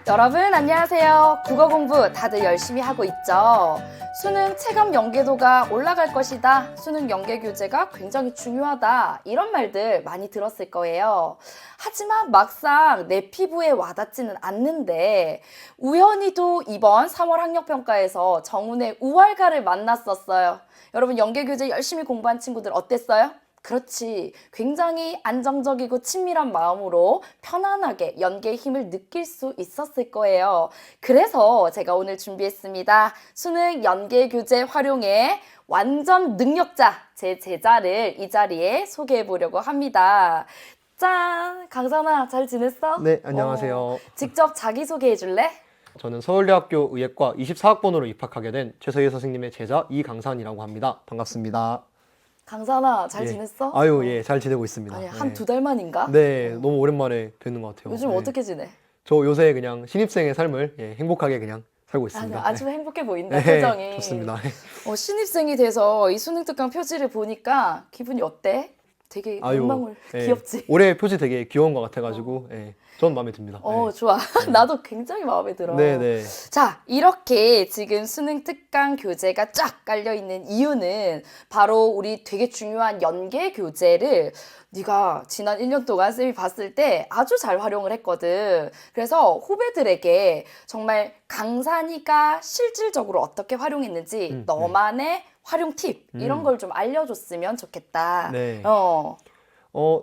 여러분 안녕하세요. 국어 공부 다들 열심히 하고 있죠? 수능 체감 연계도가 올라갈 것이다. 수능 연계 교재가 굉장히 중요하다. 이런 말들 많이 들었을 거예요. 하지만 막상 내 피부에 와닿지는 않는데 우연히도 이번 3월 학력평가에서 정운의 우월가를 만났었어요. 여러분 연계 교재 열심히 공부한 친구들 어땠어요? 그렇지. 굉장히 안정적이고 친밀한 마음으로 편안하게 연계의 힘을 느낄 수 있었을 거예요. 그래서 제가 오늘 준비했습니다. 수능 연계 교재 활용에 완전 능력자, 제 제자를 이 자리에 소개해 보려고 합니다. 짠! 강산아, 잘 지냈어? 네, 안녕하세요. 직접 자기소개해 줄래? 저는 서울대학교 의예과 24학번으로 입학하게 된 최서희 선생님의 제자 이강산이라고 합니다. 반갑습니다. 강산아, 잘 예. 지냈어? 아유, 예, 잘 지내고 있습니다. 아니, 네. 한 두 달 만인가? 네, 너무 오랜만에 뵙는 것 같아요. 요즘 네. 어떻게 지내? 저 요새 그냥 신입생의 삶을 행복하게 그냥 살고 있습니다. 아주 행복해 보인다, 네, 표정이. 좋습니다. 신입생이 돼서 이 수능 특강 표지를 보니까 기분이 어때? 되게 눈망울 예, 귀엽지? 올해 표지 되게 귀여운 것 같아가지고 전 마음에 듭니다. 좋아. 나도 굉장히 마음에 들어. 네. 자, 이렇게 지금 수능 특강 교재가 쫙 깔려있는 이유는 바로 우리 되게 중요한 연계 교재를 네가 지난 1년 동안 쌤이 봤을 때 아주 잘 활용을 했거든. 그래서 후배들에게 정말 강산이가 실질적으로 어떻게 활용했는지 너만의 활용 팁 이런 걸 좀 알려줬으면 좋겠다. 네.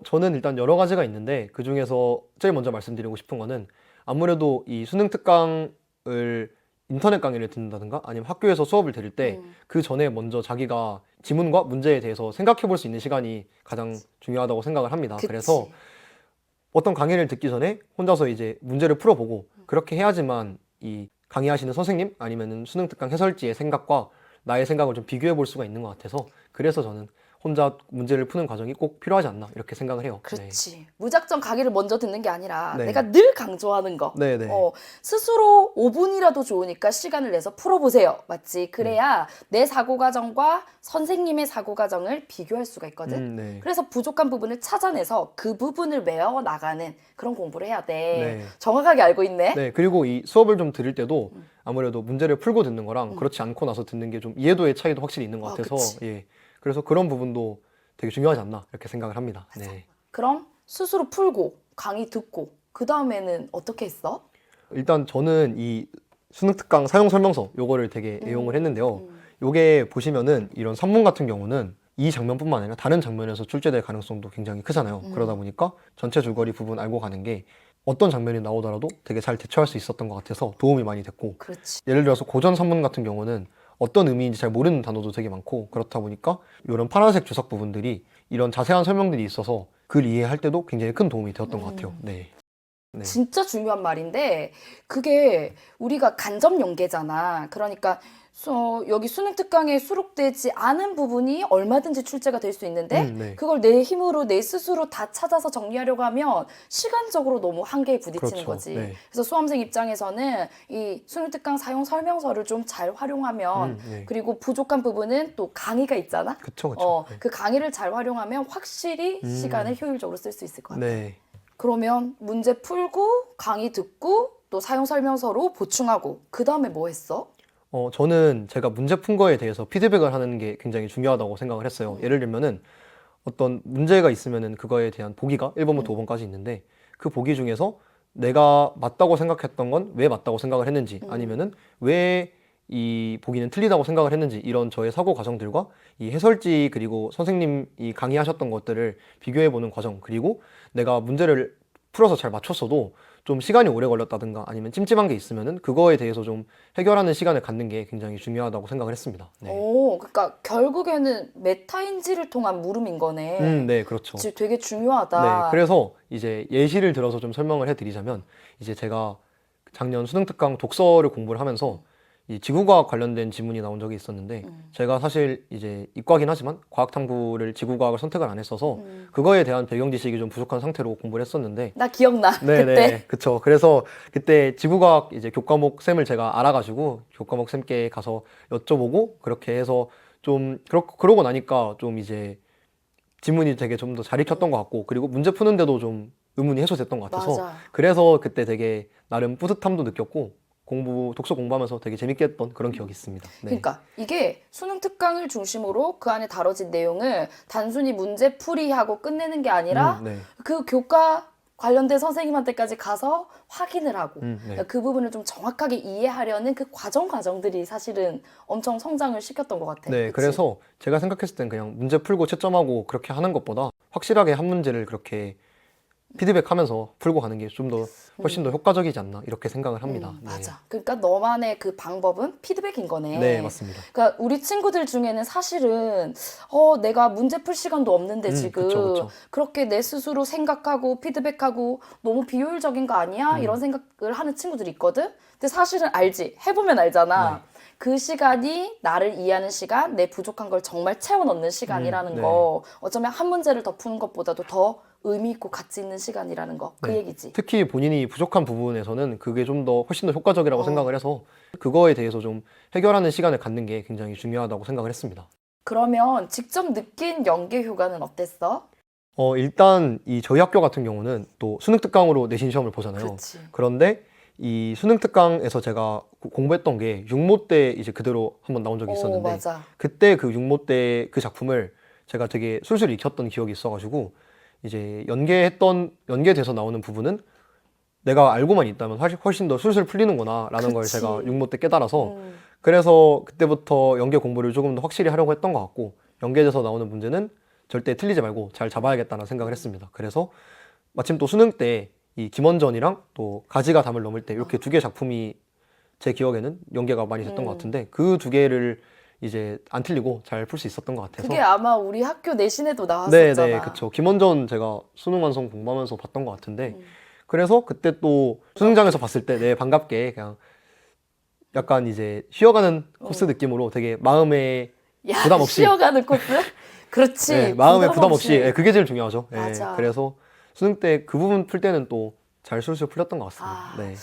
저는 일단 여러 가지가 있는데 그 중에서 제일 먼저 말씀드리고 싶은 거는 아무래도 이 수능 특강을 인터넷 강의를 듣는다든가 아니면 학교에서 수업을 들을 때 그 전에 먼저 자기가 지문과 문제에 대해서 생각해 볼 수 있는 시간이 가장 중요하다고 생각을 합니다. 그치. 그래서 어떤 강의를 듣기 전에 혼자서 이제 문제를 풀어보고 그렇게 해야지만 이 강의하시는 선생님 아니면은 수능 특강 해설지의 생각과 나의 생각을 좀 비교해 볼 수가 있는 것 같아서 그래서 저는 혼자 문제를 푸는 과정이 꼭 필요하지 않나 이렇게 생각을 해요. 그렇지. 무작정 강의를 먼저 듣는 게 아니라 네. 내가 늘 강조하는 거. 네네. 스스로 5분이라도 좋으니까 시간을 내서 풀어보세요. 맞지? 그래야 내 사고 과정과 선생님의 사고 과정을 비교할 수가 있거든. 네. 그래서 부족한 부분을 찾아내서 그 부분을 외워 나가는 그런 공부를 해야 돼. 네. 정확하게 알고 있네. 네, 그리고 이 수업을 좀 들을 때도 아무래도 문제를 풀고 듣는 거랑 그렇지 않고 나서 듣는 게 좀 이해도의 차이도 확실히 있는 것 같아서 그치. 그래서 그런 부분도 되게 중요하지 않나 이렇게 생각을 합니다. 네. 그럼 스스로 풀고 강의 듣고 그 다음에는 어떻게 했어? 일단 저는 이 수능 특강 사용 설명서 요거를 되게 애용을 했는데요. 요게 보시면은 이런 산문 같은 경우는 이 장면뿐만 아니라 다른 장면에서 출제될 가능성도 굉장히 크잖아요. 그러다 보니까 전체 줄거리 부분 알고 가는 게 어떤 장면이 나오더라도 되게 잘 대처할 수 있었던 것 같아서 도움이 많이 됐고 그렇지. 예를 들어서 고전 산문 같은 경우는 어떤 의미인지 잘 모르는 단어도 되게 많고 그렇다 보니까 이런 파란색 주석 부분들이 이런 자세한 설명들이 있어서 글 이해할 때도 굉장히 큰 도움이 되었던 것 같아요. 네. 진짜 중요한 말인데 그게 우리가 간접 연계잖아. 그러니까 여기 수능 특강에 수록되지 않은 부분이 얼마든지 출제가 될 수 있는데 네. 그걸 내 힘으로 내 스스로 다 찾아서 정리하려고 하면 시간적으로 너무 한계에 부딪히는 그렇죠. 거지. 네. 그래서 수험생 입장에서는 이 수능 특강 사용 설명서를 좀 잘 활용하면 네. 그리고 부족한 부분은 또 강의가 있잖아. 그쵸. 네. 그 강의를 잘 활용하면 확실히 시간을 효율적으로 쓸 수 있을 것 같아. 네. 그러면 문제 풀고 강의 듣고 또 사용 설명서로 보충하고 그 다음에 뭐 했어? 저는 제가 문제 푼 거에 대해서 피드백을 하는 게 굉장히 중요하다고 생각을 했어요. 예를 들면은 어떤 문제가 있으면은 그거에 대한 보기가 1번부터 5번까지 있는데 그 보기 중에서 내가 맞다고 생각했던 건 왜 맞다고 생각을 했는지 아니면은 왜 이 보기는 틀리다고 생각을 했는지 이런 저의 사고 과정들과 이 해설지 그리고 선생님이 강의하셨던 것들을 비교해 보는 과정 그리고 내가 문제를 풀어서 잘 맞췄어도 좀 시간이 오래 걸렸다든가 아니면 찜찜한 게 있으면은 그거에 대해서 좀 해결하는 시간을 갖는 게 굉장히 중요하다고 생각을 했습니다. 네. 그러니까 결국에는 메타인지를 통한 물음인 거네. 네, 그렇죠. 그치, 되게 중요하다. 네, 그래서 이제 예시를 들어서 좀 설명을 해드리자면 이제 제가 작년 수능특강 독서를 공부를 하면서 이 지구과학 관련된 지문이 나온 적이 있었는데 제가 사실 이제 이과긴 하지만 과학탐구를 지구과학을 선택을 안 했어서 그거에 대한 배경 지식이 좀 부족한 상태로 공부를 했었는데 나 기억나. 그때. 네, 그쵸. 그래서 그때 지구과학 이제 교과목 쌤을 제가 알아가지고 교과목 쌤께 가서 여쭤보고 그렇게 해서 좀 그러고 나니까 좀 이제 지문이 되게 좀 더 잘 익혔던 것 같고 그리고 문제 푸는데도 좀 의문이 해소됐던 것 같아서 맞아. 그래서 그때 되게 나름 뿌듯함도 느꼈고 독서 공부하면서 되게 재밌게 했던 그런 기억이 있습니다. 네. 그러니까 이게 수능 특강을 중심으로 그 안에 다뤄진 내용을 단순히 문제 풀이하고 끝내는 게 아니라 네. 그 교과 관련된 선생님한테까지 가서 확인을 하고 네. 그 부분을 좀 정확하게 이해하려는 그 과정들이 사실은 엄청 성장을 시켰던 것 같아. 네, 그치? 그래서 제가 생각했을 땐 그냥 문제 풀고 채점하고 그렇게 하는 것보다 확실하게 한 문제를 그렇게 피드백하면서 풀고 가는 게 좀 더 훨씬 더 효과적이지 않나 이렇게 생각을 합니다. 네. 맞아. 그러니까 너만의 그 방법은 피드백인 거네. 네, 맞습니다. 그러니까 우리 친구들 중에는 사실은 내가 문제 풀 시간도 없는데 지금 그쵸. 그렇게 내 스스로 생각하고 피드백하고 너무 비효율적인 거 아니야? 이런 생각을 하는 친구들이 있거든. 근데 사실은 알지. 해보면 알잖아. 네. 그 시간이 나를 이해하는 시간, 내 부족한 걸 정말 채워 넣는 시간이라는 네. 거. 어쩌면 한 문제를 더 푸는 것보다도 더 의미 있고 가치 있는 시간이라는 거. 그 네. 얘기지. 특히 본인이 부족한 부분에서는 그게 좀 더 훨씬 더 효과적이라고 생각을 해서 그거에 대해서 좀 해결하는 시간을 갖는 게 굉장히 중요하다고 생각을 했습니다. 그러면 직접 느낀 연계 휴가는 어땠어? 일단 이 저희 학교 같은 경우는 또 수능 특강으로 내신 시험을 보잖아요. 그렇지. 그런데 이 수능 특강에서 제가 공부했던 게 육모 때 이제 그대로 한번 나온 적이 있었는데 맞아. 그때 그 육모 때 그 작품을 제가 되게 술술 익혔던 기억이 있어가지고 이제 연계돼서 나오는 부분은 내가 알고만 있다면 훨씬 더 술술 풀리는구나 라는 걸 그치. 제가 육모 때 깨달아서 그래서 그때부터 연계 공부를 조금 더 확실히 하려고 했던 것 같고 연계돼서 나오는 문제는 절대 틀리지 말고 잘 잡아야겠다는 생각을 했습니다. 그래서 마침 또 수능 때 이 김원전이랑 또 가지가 담을 넘을 때 이렇게 두 개 작품이 제 기억에는 연계가 많이 됐던 것 같은데 그 두 개를 이제 안 틀리고 잘 풀 수 있었던 것 같아서 그게 아마 우리 학교 내신에도 나왔었잖아. 네, 그쵸. 김원전 제가 수능 완성 공부하면서 봤던 것 같은데 그래서 그때 또 수능장에서 봤을 때 반갑게 그냥 약간 이제 쉬어가는 코스 느낌으로 되게 마음에 야, 부담 없이 쉬어가는 코스? 그렇지. 네, 마음에 부담 없이 네, 그게 제일 중요하죠. 네, 맞아. 그래서 수능 때 그 부분 풀 때는 또 잘 술술 풀렸던 것 같습니다. 네.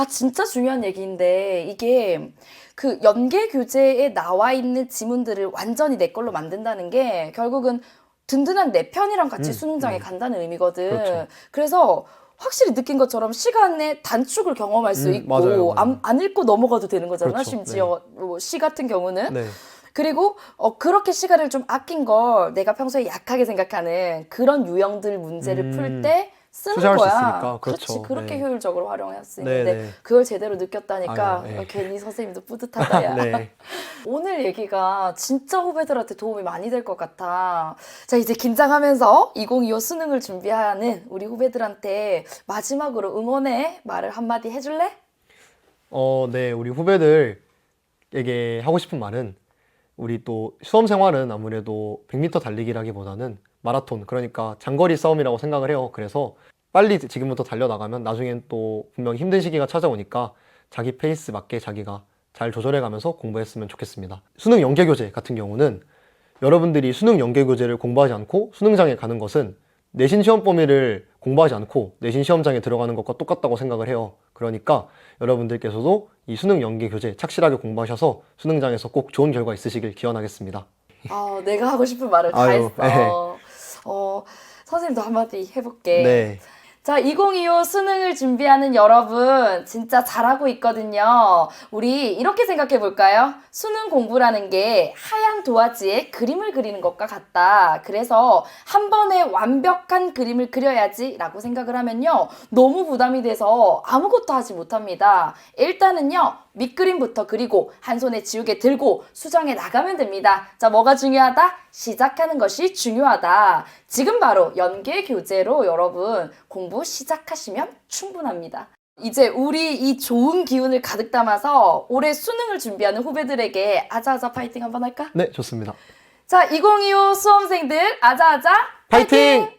진짜 중요한 얘기인데 이게 그 연계 교재에 나와 있는 지문들을 완전히 내 걸로 만든다는 게 결국은 든든한 내 편이랑 같이 수능장에 간다는 의미거든. 그렇죠. 그래서 확실히 느낀 것처럼 시간의 단축을 경험할 수 있고 맞아요. 안 읽고 넘어가도 되는 거잖아. 그렇죠. 심지어 뭐시 같은 경우는. 네. 그리고 그렇게 시간을 좀 아낀 걸 내가 평소에 약하게 생각하는 그런 유형들 문제를 풀 때 쓰는 투자할 수 거야. 있으니까. 그렇지. 그렇죠. 그렇게 네. 효율적으로 활용할 수 네, 있는데 네. 그걸 제대로 느꼈다니까 아유, 네. 괜히 선생님도 뿌듯하다. 야. 네. 오늘 얘기가 진짜 후배들한테 도움이 많이 될 것 같아. 자, 이제 긴장하면서 2025 수능을 준비하는 우리 후배들한테 마지막으로 응원의 말을 한마디 해줄래? 네, 우리 후배들에게 하고 싶은 말은 우리 또 수험 생활은 아무래도 100m 달리기라기보다는 마라톤, 그러니까 장거리 싸움이라고 생각을 해요. 그래서 빨리 지금부터 달려나가면 나중엔 또 분명 힘든 시기가 찾아오니까 자기 페이스 맞게 자기가 잘 조절해가면서 공부했으면 좋겠습니다. 수능 연계교재 같은 경우는 여러분들이 수능 연계교재를 공부하지 않고 수능장에 가는 것은 내신 시험 범위를 공부하지 않고 내신 시험장에 들어가는 것과 똑같다고 생각을 해요. 그러니까 여러분들께서도 이 수능 연계교재 착실하게 공부하셔서 수능장에서 꼭 좋은 결과 있으시길 기원하겠습니다. 내가 하고 싶은 말을 다 아유, 했어. 선생님도 한마디 해볼게. 네. 자, 2025 수능을 준비하는 여러분, 진짜 잘하고 있거든요. 우리 이렇게 생각해 볼까요? 수능 공부라는 게 하얀 도화지에 그림을 그리는 것과 같다. 그래서 한 번에 완벽한 그림을 그려야지 라고 생각을 하면요. 너무 부담이 돼서 아무것도 하지 못합니다. 일단은요, 밑그림부터 그리고 한 손에 지우개 들고 수정해 나가면 됩니다. 자, 뭐가 중요하다? 시작하는 것이 중요하다. 지금 바로 연계 교재로 여러분 공부 시작하시면 충분합니다. 이제 우리 이 좋은 기운을 가득 담아서 올해 수능을 준비하는 후배들에게 아자아자 파이팅 한번 할까? 네, 좋습니다. 자, 2025 수험생들 아자아자 파이팅!